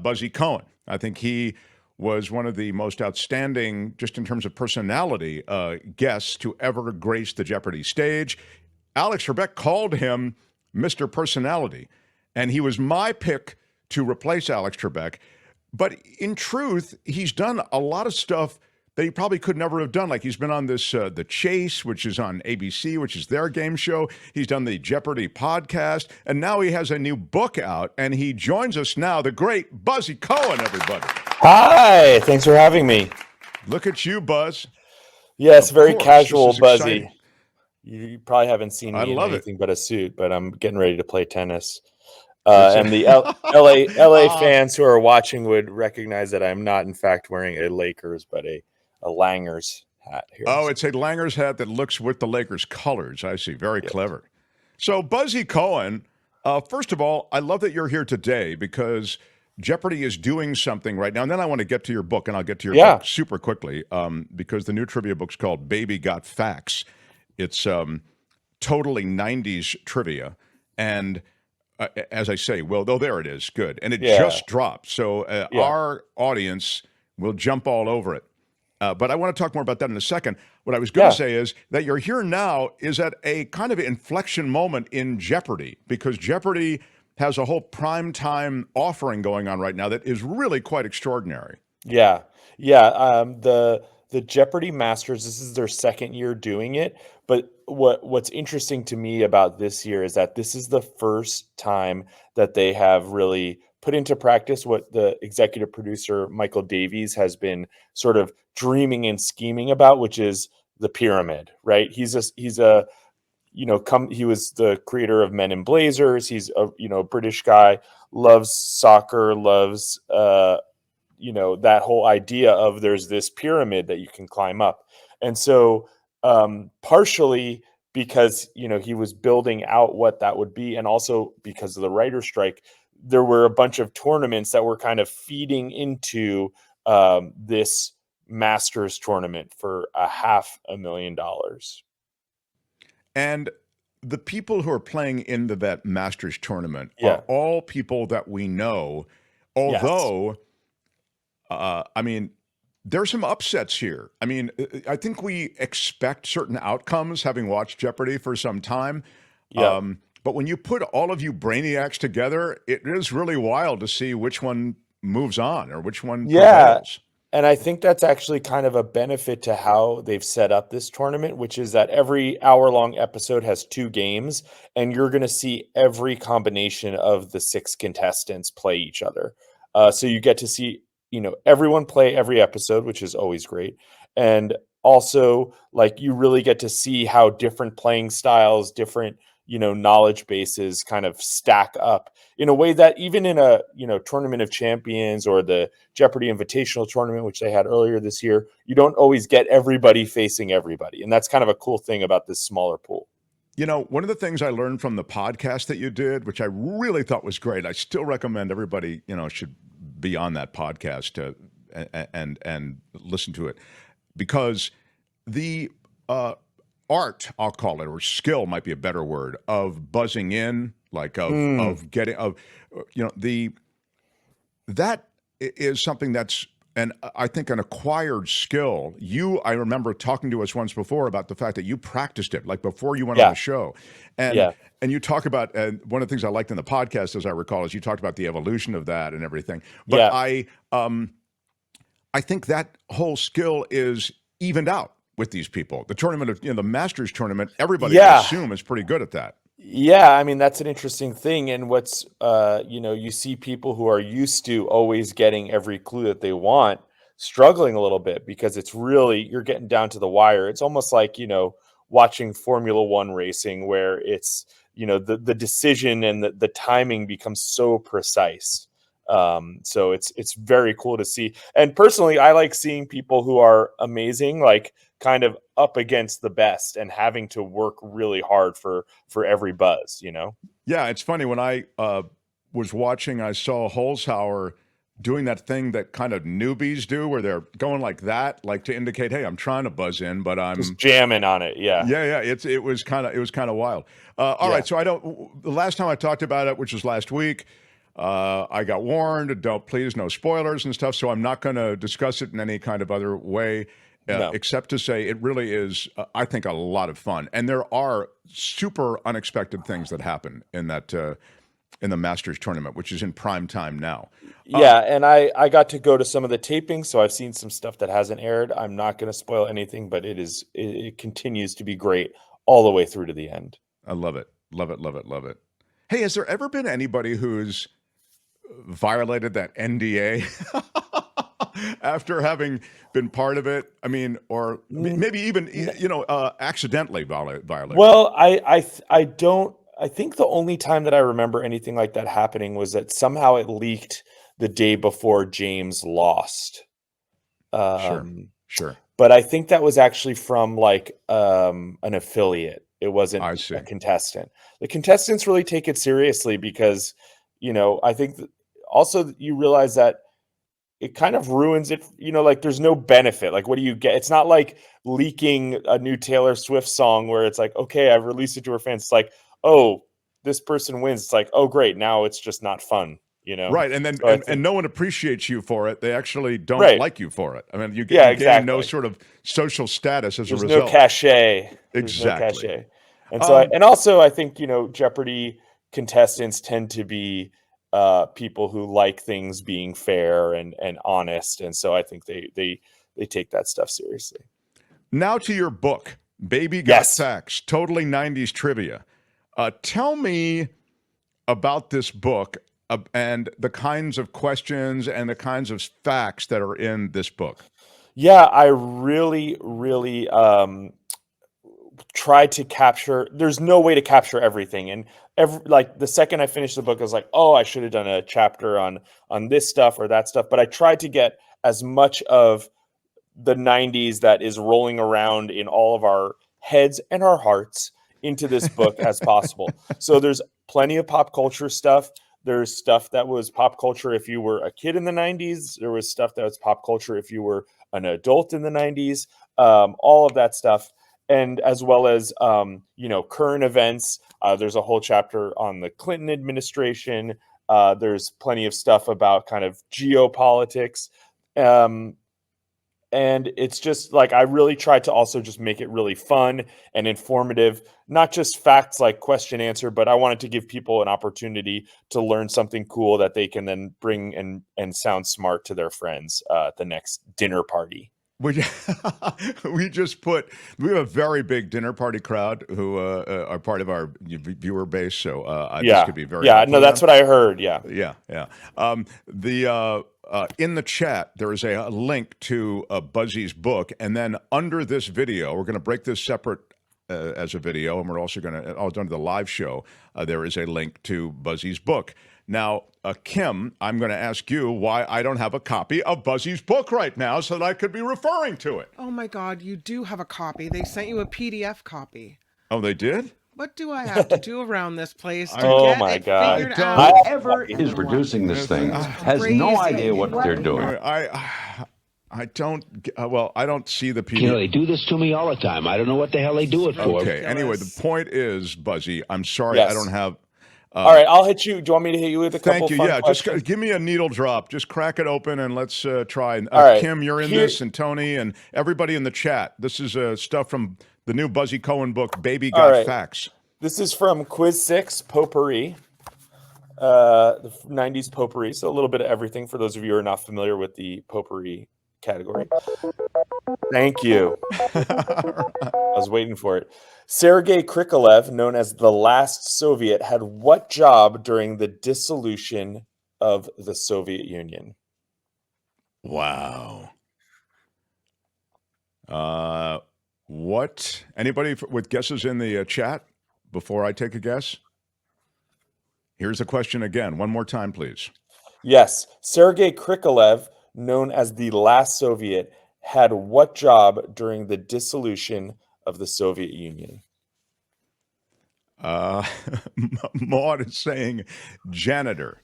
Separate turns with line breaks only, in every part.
Buzzy Cohen. I think he was one of the most outstanding, just in terms of personality, guests to ever grace the Jeopardy stage. Alex Trebek called him Mr. Personality, and he was my pick to replace Alex Trebek. But in truth, he's done a lot of stuff that he probably could never have done. Like he's been on this The Chase, which is on ABC, which is their game show. He's done the Jeopardy podcast, and now he has a new book out, and he joins us now, the great Buzzy Cohen, everybody.
Hi, thanks for having me.
Look at you, Buzz.
Yes, very
course,
casual, Buzzy.
Exciting.
You probably haven't seen me in anything but a suit, but I'm getting ready to play tennis. And the LA fans who are watching would recognize that I'm not, in fact, wearing a Lakers, but a Langers hat here.
Oh, it's a Langers hat that looks with the Lakers colors. I see. Very clever. So, Buzzy Cohen, first of all, I love that you're here today because Jeopardy is doing something right now. And then I want to get to your book, and I'll get to your book super quickly because the new trivia book's called Baby Got Facts. It's totally 90s trivia. And as I say, well, though, there it is. Good. And it just dropped. So our audience will jump all over it. But I want to talk more about that in a second. What I was going to say is that you're here now is at a kind of inflection moment in Jeopardy, because Jeopardy has a whole primetime offering going on right now that is really quite extraordinary.
The Jeopardy Masters, this is their second year doing it. But what's interesting to me about this year is that this is the first time that they have really put into practice what the executive producer, Michael Davies, has been sort of dreaming and scheming about, which is the pyramid, right? He was the creator of Men in Blazers. He's a British guy, loves soccer, loves that whole idea of there's this pyramid that you can climb up. And so partially because he was building out what that would be, and also because of the writer's strike, there were a bunch of tournaments that were kind of feeding into this Masters tournament for $500,000.
And the people who are playing into that Masters tournament are all people that we know, although, there's some upsets here. I mean, I think we expect certain outcomes, having watched Jeopardy for some time. But when you put all of you brainiacs together, it is really wild to see which one moves on or which one prevails.
And I think that's actually kind of a benefit to how they've set up this tournament, which is that every hour-long episode has 2 games, and you're going to see every combination of the 6 contestants play each other. So you get to see, everyone play every episode, which is always great. And also, you really get to see how different playing styles, different knowledge bases kind of stack up in a way that even in a, Tournament of Champions or the Jeopardy Invitational Tournament, which they had earlier this year, you don't always get everybody facing everybody. And that's kind of a cool thing about this smaller pool.
One of the things I learned from the podcast that you did, which I really thought was great, I still recommend everybody, should be on that podcast and listen to it, because the art, I'll call it, or skill might be a better word, of buzzing in, of getting, that is something that's, and I think, an acquired skill. I remember talking to us once before about the fact that you practiced it, before you went on the show. And you talk about, and one of the things I liked in the podcast, as I recall, is you talked about the evolution of that and everything. But I think that whole skill is evened out with these people. The tournament of, the Masters tournament, everybody, I assume, is pretty good at that.
Yeah, that's an interesting thing. And what's, you see people who are used to always getting every clue that they want struggling a little bit, because it's really, you're getting down to the wire. It's almost like, watching Formula One racing, where it's, the decision and the timing becomes so precise. So it's very cool to see. And personally, I like seeing people who are amazing, kind of up against the best and having to work really hard for every buzz,
Yeah, it's funny. When I was watching, I saw Holzhauer doing that thing that kind of newbies do, where they're going like that, to indicate, hey, I'm trying to buzz in, but I'm
just jamming on it. Yeah.
It was kind of wild. All right. So the last time I talked about it, which was last week, I got warned. Please, no spoilers and stuff. So I'm not going to discuss it in any kind of other way,
No.
except to say it really is, I think, a lot of fun. And there are super unexpected things that happen in that in the Masters tournament, which is in prime time now.
Yeah, and I got to go to some of the tapings, so I've seen some stuff that hasn't aired. I'm not going to spoil anything, but it continues to be great all the way through to the end.
I love it. Love it, love it, love it. Hey, has there ever been anybody who's violated that NDA after having been part of it? I mean, or maybe even, accidentally violated.
Well, I don't. I think the only time that I remember anything like that happening was that somehow it leaked the day before James lost.
Sure.
But I think that was actually from like an affiliate. It wasn't
I see.
a contestant. The contestants really take it seriously because, I think also you realize that it kind of ruins it. Like there's no benefit. Like, what do you get? It's not like leaking a new Taylor Swift song where it's like, okay, I've released it to her fans. It's like, oh, this person wins. It's like, oh, great. Now it's just not fun.
Right, and then
So
and no one appreciates you for it. They actually don't like you for it. I mean, you gain no sort of social status as a result.
There's no cachet.
Exactly.
And so, and also, I think Jeopardy contestants tend to be people who like things being fair and honest, and so I think they take that stuff seriously.
Now to your book, Baby Got Facts, totally 90s trivia. Tell me about this book. And the kinds of questions and the kinds of facts that are in this book.
Yeah, I really, really tried to capture. There's no way to capture everything, and the second I finished the book, I was like, oh, I should have done a chapter on this stuff or that stuff. But I tried to get as much of the '90s that is rolling around in all of our heads and our hearts into this book as possible. So there's plenty of pop culture stuff. There's stuff that was pop culture if you were a kid in the 90s. There was stuff that was pop culture if you were an adult in the 90s. All of that stuff. And as well as, current events. There's a whole chapter on the Clinton administration. There's plenty of stuff about kind of geopolitics. And it's just like, I really tried to also just make it really fun and informative, not just facts like question answer, but I wanted to give people an opportunity to learn something cool that they can then bring and sound smart to their friends at the next dinner party.
We have a very big dinner party crowd who are part of our viewer base. So this could be very helpful.
No, that's what I heard. Yeah.
In the chat, there is a link to Buzzy's book. And then under this video, we're going to break this separate as a video. And we're also going to, under the live show, there is a link to Buzzy's book. Now, Kim, I'm going to ask you why I don't have a copy of Buzzy's book right now so that I could be referring to it.
Oh, my God, you do have a copy. They sent you a PDF copy.
Oh, they did?
What do I have to do around this place to
Oh
get
my
it
God.
figured out?
Whoever is producing this thing has no idea what they're doing.
I don't see the PDF.
You know, they do this to me all the time. I don't know what the hell they do it for.
Okay, anyway, the point is, Buzzy, I'm sorry I don't have...
all right, I'll hit you. Do you want me to hit you with a couple
Thank you, yeah.
questions?
Just give me a needle drop. Just crack it open and let's try.
All right.
Kim, you're in this, and Tony, and everybody in the chat. This is stuff from the new Buzzy Cohen book, Baby Got Facts.
This is from Quiz 6, Potpourri, the 90s Potpourri. So a little bit of everything for those of you who are not familiar with the Potpourri category. Thank you. I was waiting for it. Sergei Krikalev, known as the last Soviet, had what job during the dissolution of the Soviet Union?
Wow. What? Anybody with guesses in the chat before I take a guess? Here's the question again. One more time, please.
Yes. Sergei Krikalev, known as the last Soviet, had what job during the dissolution of the Soviet Union?
Maud is saying janitor.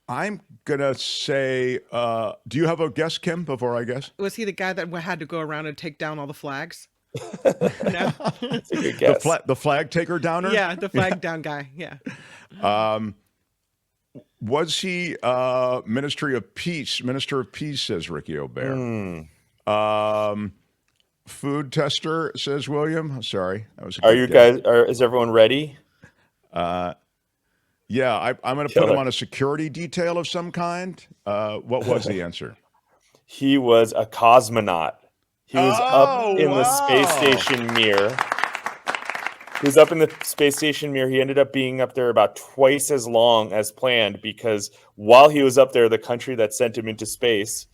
I'm going to say, do you have a guess, Kim, before I guess?
Was he the guy that had to go around and take down all the flags?
No. That's a good guess.
The flag taker downer?
Yeah, the flag down guy. Yeah.
Was he Ministry of Peace? Minister of Peace, says Ricky O'Bear. Food tester, says William. Sorry, that was a
Are
good
you
guess.
guys? Is everyone ready?
Yeah, I'm going to put him on a security detail of some kind. What was the answer?
He was a cosmonaut. He was up in the space
wow.
station Mir. He was up in the space station Mir. He ended up being up there about twice as long as planned because while he was up there, the country that sent him into space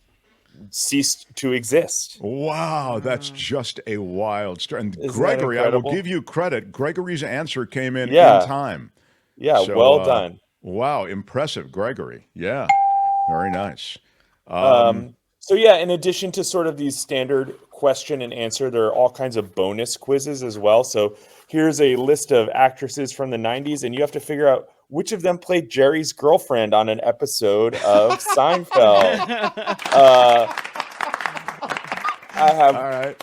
ceased to exist.
Wow, that's just a wild story. And
Isn't that
Gregory, I will
incredible?
give you credit. Gregory's answer came in
Yeah.
time.
Yeah,
So,
well done.
Wow, impressive, Gregory. Yeah, very nice.
So yeah, in addition to sort of these standard question and answer, there are all kinds of bonus quizzes as well. So here's a list of actresses from the 90s, and you have to figure out which of them played Jerry's girlfriend on an episode of Seinfeld.
All right.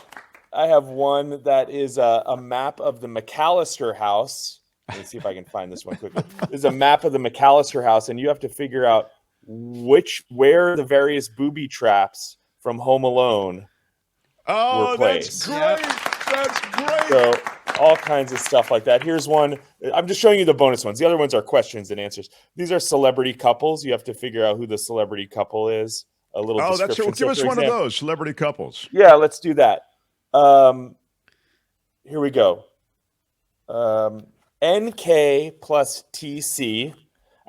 I have one that is a map of the McAllister house. Let me see if I can find this one quickly. There's a map of the McAllister house, and you have to figure out where the various booby traps from Home Alone were placed.
That's great. That's great.
So all kinds of stuff like that. Here's one. I'm just showing you the bonus ones. The other ones are questions and answers. These are celebrity couples. You have to figure out who the celebrity couple is. A little description.
That's give us one of those celebrity couples.
Yeah, let's do that. Here we go. NK plus TC.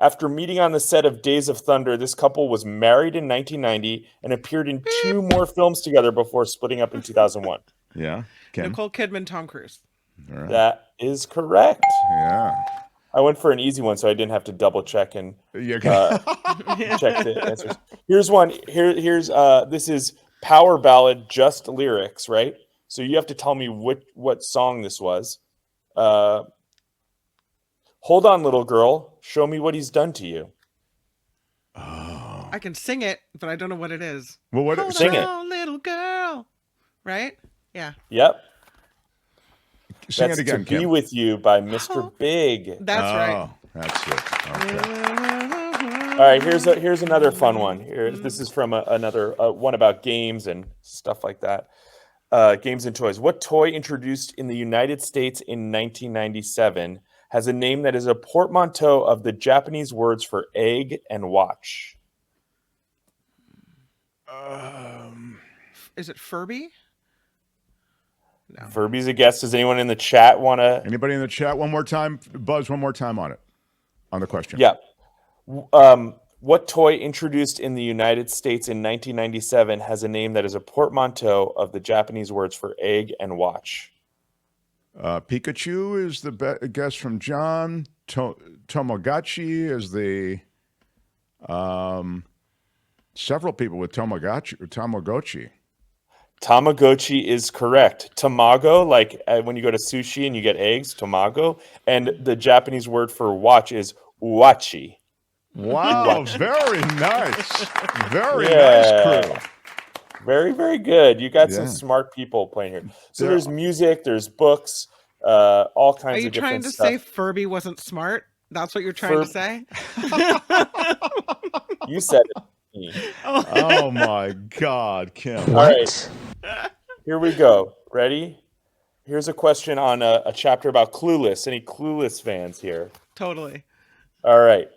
After meeting on the set of Days of Thunder, this couple was married in 1990 and appeared in 2 more films together before splitting up in 2001.
Yeah. Ken?
Nicole Kidman, Tom Cruise.
All right.
That is correct.
Yeah.
I went for an easy one, so I didn't have to double check and check the answers. Here's one. Here's this is power ballad, just lyrics, right? So you have to tell me what song this was. Hold on, little girl. Show me what he's done to you.
Oh.
I can sing it, but I don't know what it is.
Well, what?
Hold
Sing
on, little girl. Right? Yeah.
Yep.
Sing
That's
it again,
To Be
Kim.
With You by Mr. Big.
That's right.
That's it. Okay.
All right, here's another fun one. This is from another one about games and stuff like that. Games and toys. What toy introduced in the United States in 1997 has a name that is a portmanteau of the Japanese words for egg and watch?
Is it Furby? No.
Furby's a guess. Does anyone in the chat want to?
Anybody in the chat? One more time, Buzz. One more time on it, on the question.
Yeah. What toy introduced in the United States in 1997 has a name that is a portmanteau of the Japanese words for egg and watch?
Pikachu is the guess from John. Tamagotchi is the several people with Tamagotchi.
Tamagotchi is correct. Tamago, like when you go to sushi and you get eggs, tamago. And the Japanese word for watch is uachi.
Wow, very nice. Very nice crew.
Very, very good. You got some smart people playing here. So there's music, there's books, all kinds of different stuff. Are you
trying to say Furby wasn't smart? That's what you're trying to say?
You said it.
Oh my God, Kim.
All right. Here we go. Ready? Here's a question on a chapter about Clueless. Any Clueless fans here?
Totally.
All right.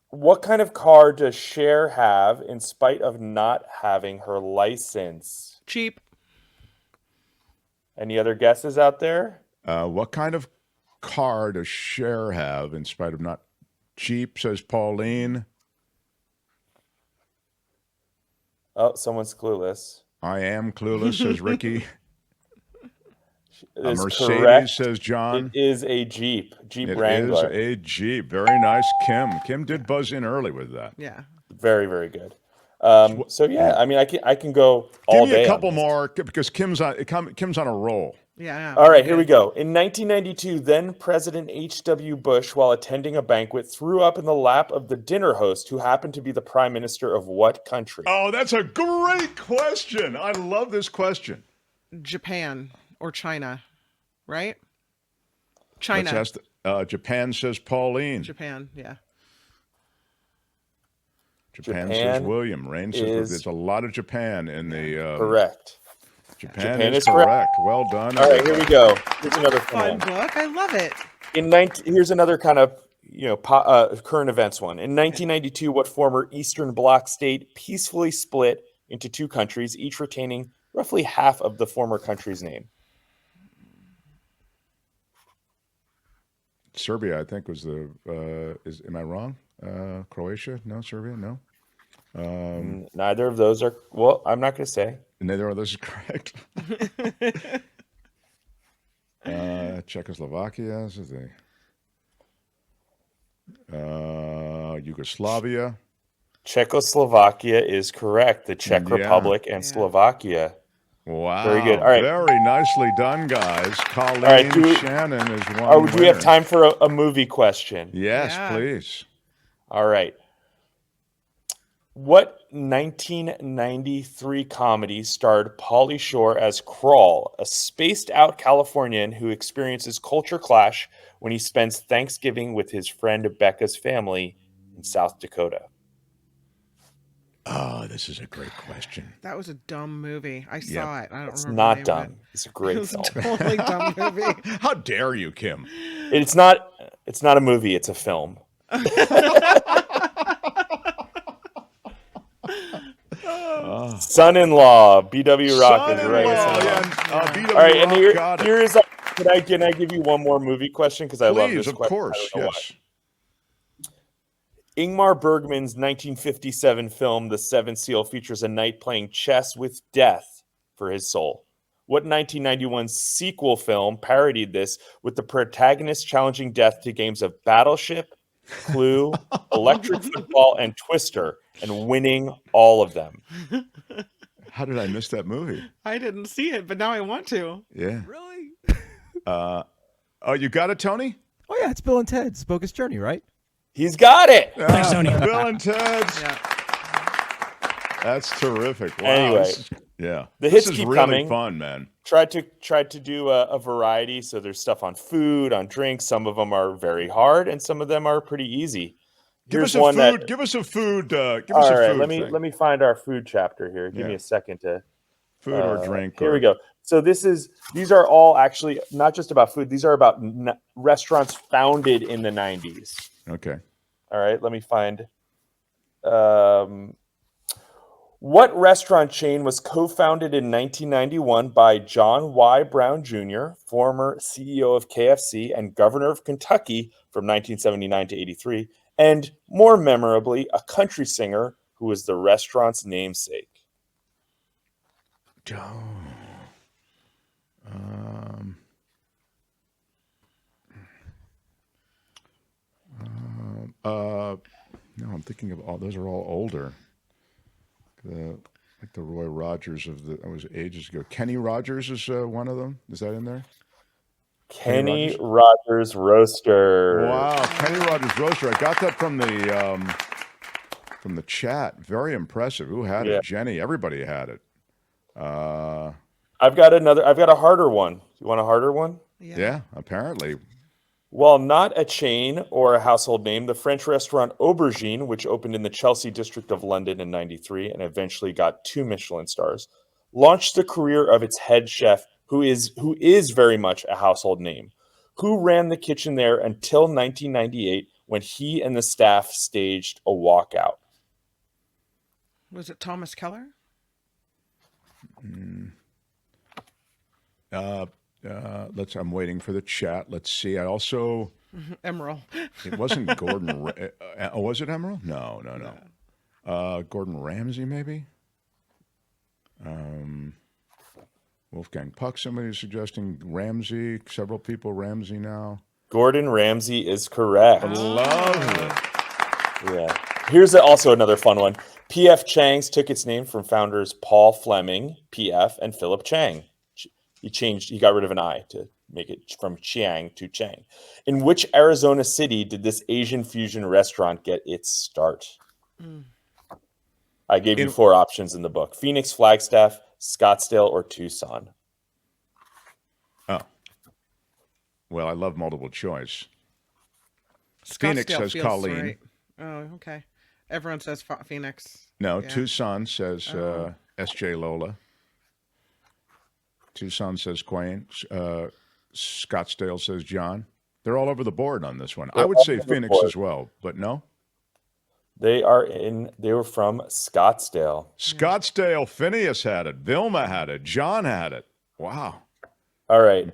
What kind of car does Cher have in spite of not having her license?
Cheap.
Any other guesses out there?
What kind of car does Cher have in spite of not cheap, says Pauline.
Oh, someone's clueless.
I am clueless, says Ricky. A Mercedes,
correct.
says John.
It is a Jeep
It
Wrangler.
is a Jeep. Very nice, Kim. Kim did buzz in early with that.
Yeah.
Very, very good. So yeah, I mean, I can go all day.
Give me a couple more because Kim's on a roll.
Yeah.
All right, here we go. In 1992, then President H.W. Bush, while attending a banquet, threw up in the lap of the dinner host, who happened to be the prime minister of what country?
Oh, that's a great question. I love this question.
Japan or China, right? China.
Japan, says Pauline.
Japan, yeah.
Japan says William. Rain says there's a lot of Japan in the.
Correct.
Japan is correct. Well done.
All right, here we go. Here's another
Fun book. I love it.
Here's another kind of current events one. In 1992, what former Eastern Bloc state peacefully split into two countries, each retaining roughly half of the former country's name?
Serbia, I think, was the. Am I wrong? Croatia? No. Serbia? No.
Neither of those are. Well, I'm not going to say.
Neither of those is correct. Czechoslovakia. This is Yugoslavia.
Czechoslovakia is correct. The Czech Republic and Slovakia.
Wow.
Very good. All right.
Very nicely done, guys. Colleen Shannon is one.
Do we have time for a movie question?
Yes, please.
All right. What 1993 comedy starred Pauly Shore as Crawl, a spaced-out Californian who experiences culture clash when he spends Thanksgiving with his friend Becca's family in South Dakota?
Oh, this is a great question.
That was a dumb movie. I saw it. I don't
it's
remember.
Not
the name
dumb.
Of it.
It's a great
It's
film.
a totally dumb movie.
How dare you, Kim?
It's not a movie. It's a film. Son-in-Law. B.W. Rock is right.
All
right, and here is. Can I give you one more movie question? Because I love this question.
Of course, yes.
Ingmar Bergman's 1957 film, The Seventh Seal, features a knight playing chess with death for his soul. What 1991 sequel film parodied this with the protagonist challenging death to games of Battleship, Clue, Electric Football, and Twister, and winning all of them?
How did I miss that movie?
I didn't see it, but now I want to.
Yeah.
Really?
Oh, you got it, Tony?
Oh, yeah, it's Bill and Ted's Bogus Journey, right?
He's got it.
Thanks, Tony.
Bill and Ted's.
Yeah.
That's terrific. Wow.
Anyway,
the
hits
this is
keep
really
coming.
Fun, man.
Tried to do a variety. So there's stuff on food, on drinks. Some of them are very hard, and some of them are pretty easy.
Give us a food. Give us a food. Give us a food.
Let me find our food chapter here. Give me a second to
food or drink.
Here we go. So these are all actually not just about food. These are about restaurants founded in the 90s.
Okay.
All right. Let me find. What restaurant chain was co-founded in 1991 by John Y. Brown Jr., former CEO of KFC and governor of Kentucky from 1979 to 83, and more memorably, a country singer who was the restaurant's namesake?
No, I'm thinking of all. Those are all older. Like the Roy Rogers of that was ages ago. Kenny Rogers is one of them. Is that in there?
Kenny Rogers Roaster.
Wow, Kenny Rogers Roaster. I got that from the chat. Very impressive. Who had it? Jenny. Everybody had it.
I've got a harder one. You want a harder one?
Yeah, apparently.
While not a chain or a household name, the French restaurant Aubergine, which opened in the Chelsea district of London in 93 and eventually got 2 Michelin stars, launched the career of its head chef, who is very much a household name, who ran the kitchen there until 1998 when he and the staff staged a walkout.
Was it Thomas Keller?
I'm waiting for the chat. Let's see. I also
Emerald.
It wasn't Gordon. Was it Emerald? No. Gordon Ramsay, maybe. Wolfgang Puck. Somebody's suggesting Ramsay. Several people Ramsay now.
Gordon Ramsay is correct.
Love it.
Yeah. Here's also another fun one. P.F. Chang's took its name from founders Paul Fleming, P.F., and Philip Chang. He got rid of an I to make it from Chiang to Chang. In which Arizona city did this Asian fusion restaurant get its start? I gave you 4 options in the book: Phoenix, Flagstaff, Scottsdale, or Tucson.
Oh. Well, I love multiple choice. Phoenix
Scottsdale
says
feels
Colleen.
right. Oh, okay. Everyone says Phoenix.
No,
Yeah.
Tucson says
Oh.
S.J. Lola. Tucson says Quayne. Scottsdale says John. They're all over the board on this one. I
They're
would
all
say
over the
Phoenix
board.
as well, but no.
They were from Scottsdale.
Scottsdale, Phineas had it. Vilma had it. John had it. Wow.
All right.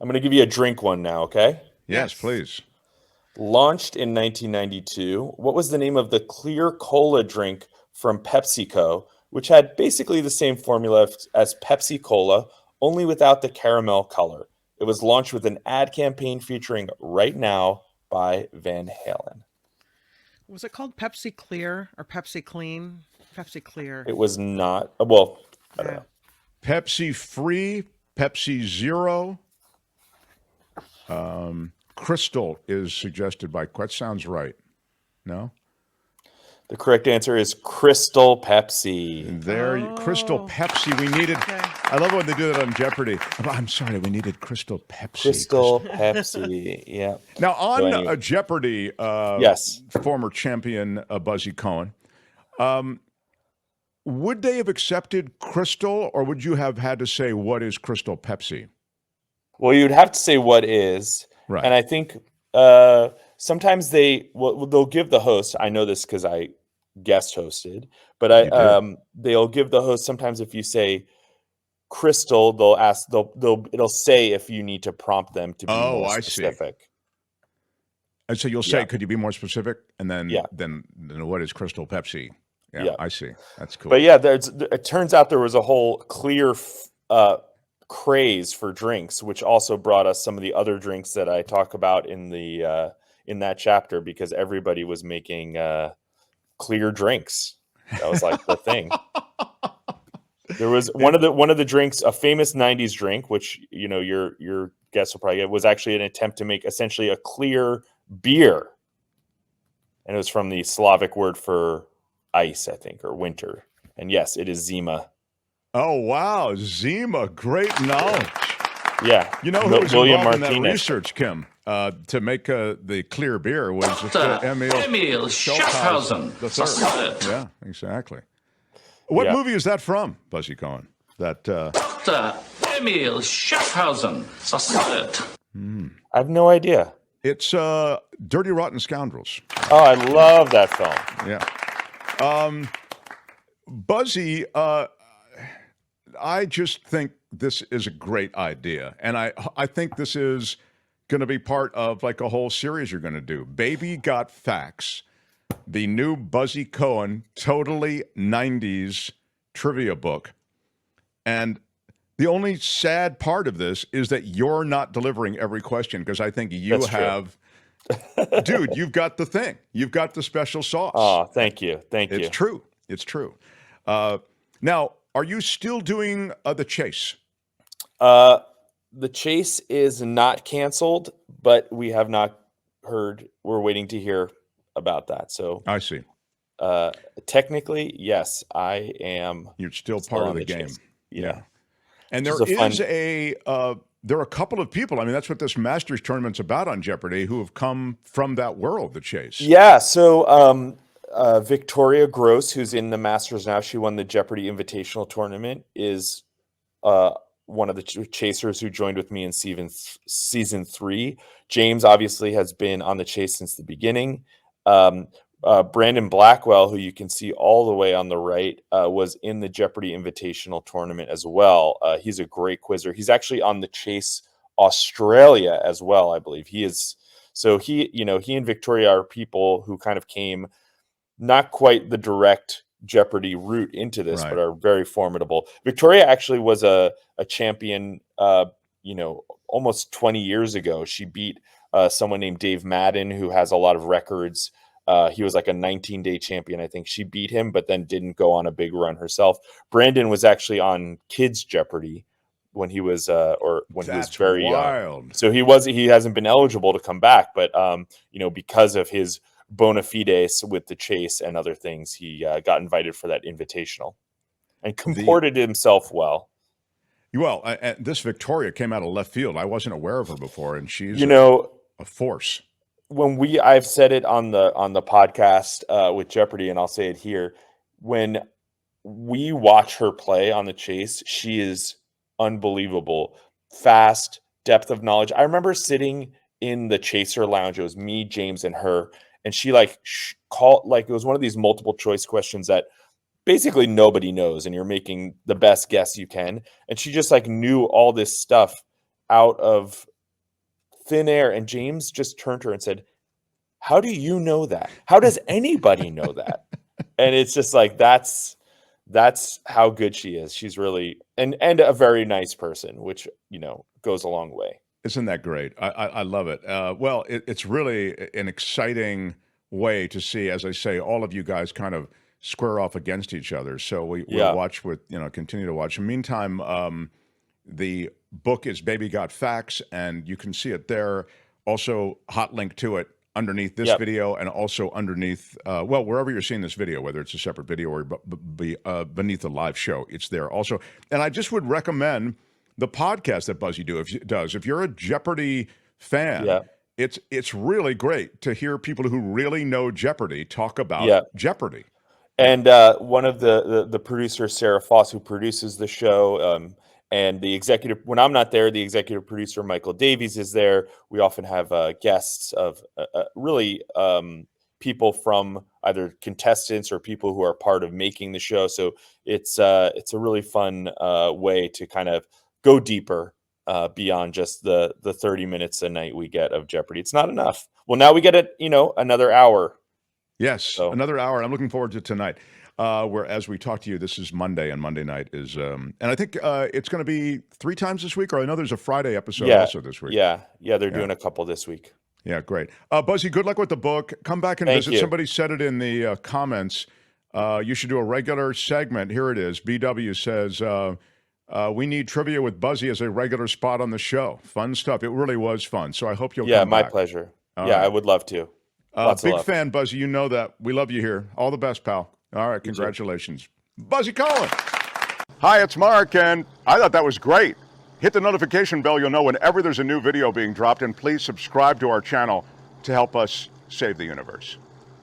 I'm going to give you a drink one now, okay?
Yes,
Yes.
please.
Launched in 1992, what was the name of the clear cola drink from PepsiCo, which had basically the same formula as Pepsi Cola, only without the caramel color? It was launched with an ad campaign featuring Right Now by Van Halen.
Was it called Pepsi Clear or Pepsi Clean? Pepsi Clear.
It was not, well, I don't
Yeah.
know.
Pepsi Free, Pepsi Zero. Crystal is suggested by, that sounds right. No?
The correct answer is Crystal Pepsi.
Crystal
Oh.
Pepsi. We needed,
Okay.
I love when they do that on Jeopardy. I'm sorry, we needed Crystal Pepsi.
Crystal Pepsi, yeah.
Now, on
So anyway.
Jeopardy,
Yes.
former champion Buzzy Cohen, would they have accepted Crystal, or would you have had to say, what is Crystal Pepsi?
Well, you'd have to say what is.
Right.
And I think sometimes they'll give the host. I know this because I guest hosted, but they'll give the host sometimes if you say Crystal, it'll say if you need to prompt them to be more specific.
And so you'll say,
Yeah.
could you be more specific? And then,
Yeah.
then what is Crystal Pepsi? Yeah,
Yeah.
I see. That's cool.
But yeah, it turns out there was a whole clear craze for drinks, which also brought us some of the other drinks that I talk about in that chapter, because everybody was making clear drinks. That was like the thing. There was one of the drinks, a famous '90s drink, which your guests will probably get, was actually an attempt to make essentially a clear beer, and it was from the Slavic word for ice, I think, or winter. And yes, it is Zima.
Oh, wow. Zima, great knowledge.
Yeah.
You know who was
William
involved in that
Martinez.
research, Kim, to make the clear beer was
Emil Schaffhausen
the third. Yeah, exactly. What
Yeah.
movie is that from, Buzzy Cohen? That
Emil Schaffhausen the third.
I have no idea.
it's Dirty Rotten Scoundrels.
Oh, I love that film.
Yeah. Buzzy, I just think this is a great idea. And I think this is going to be part of like a whole series you're going to do. Baby Got Facts, the new Buzzy Cohen, totally 90s trivia book. And the only sad part of this is that you're not delivering every question, because I think you
That's true.
have, dude, you've got the thing. You've got the special sauce.
Oh, thank you. Thank you.
It's true. It's true. Now, are you still doing the chase?
The chase is not canceled, but we have not heard. We're waiting to hear about that. So
I see.
technically, yes, I am.
You're still part of
on
the game.
chase. Yeah.
And
Which
there
is
there are a couple of people. I mean, that's what this Masters tournament's about on Jeopardy, who have come from that world, the chase.
Yeah. So Victoria Gross, who's in the Masters now, she won the Jeopardy Invitational Tournament, is one of the chasers who joined with me in season 3. James obviously has been on the chase since the beginning. Brandon Blackwell, who you can see all the way on the right, was in the Jeopardy Invitational Tournament as well. He's a great quizzer. He's actually on the Chase Australia as well, I believe. He is. So he and Victoria are people who kind of came not quite the direct Jeopardy route into this,
Right.
but are very formidable. Victoria actually was a champion, almost 20 years ago. She beat someone named Dave Madden, who has a lot of records. He was like a 19-day champion, I think. She beat him, but then didn't go on a big run herself. Brandon was actually on Kids Jeopardy when he was, he was very young. So he hasn't been eligible to come back, but because of his bona fides with the chase and other things, he got invited for that invitational and comported himself well.
Well, this Victoria came out of left field. I wasn't aware of her before, and she's a force.
I've said it on the podcast with Jeopardy, and I'll say it here. When we watch her play on the chase, she is unbelievable. Fast, depth of knowledge. I remember sitting in the chaser lounge. It was me, James, and her, and she like it was one of these multiple choice questions that basically nobody knows, and you're making the best guess you can. And she just like knew all this stuff out of thin air. And James just turned to her and said, "How do you know that? How does anybody know that?" And it's just like that's how good she is. She's really and a very nice person, which goes a long way.
Isn't that great? I love it. Well, it's really an exciting way to see, as I say, all of you guys kind of square off against each other. So we'll watch continue to watch. In the meantime, the book is Baby Got Facts, and you can see it there. Also, hot link to it underneath this video, and also underneath, wherever you're seeing this video, whether it's a separate video or beneath the live show, it's there also. And I just would recommend the podcast that Buzzy does. If you're a Jeopardy fan, it's really great to hear people who really know Jeopardy talk about Jeopardy.
And one of the producers, Sarah Foss, who produces the show, and the executive, when I'm not there, the executive producer, Michael Davies, is there. We often have guests of really people from either contestants or people who are part of making the show. So it's a really fun way to kind of go deeper beyond just the 30 minutes a night we get of Jeopardy. It's not enough. Well, now we get another hour.
Yes, another hour. I'm looking forward to tonight. Where as we talk to you, this is Monday, and Monday night is, and I think it's going to be 3 times this week, or I know there's a Friday episode also this week.
Yeah, they're doing a couple this week.
Yeah, great. Buzzy, good luck with the book. Come back and visit. Somebody said it in the comments. You should do a regular segment. Here it is. BW says, we need trivia with Buzzy as a regular spot on the show. Fun stuff. It really was fun. So I hope you'll come back.
My pleasure. Right. I would love to.
Big fan, Buzzy. You know that. We love you here. All the best, pal. All right, congratulations. Buzzy Cohen. Hi, it's Mark, and I thought that was great. Hit the notification bell. You'll know whenever there's a new video being dropped, and please subscribe to our channel to help us save the universe.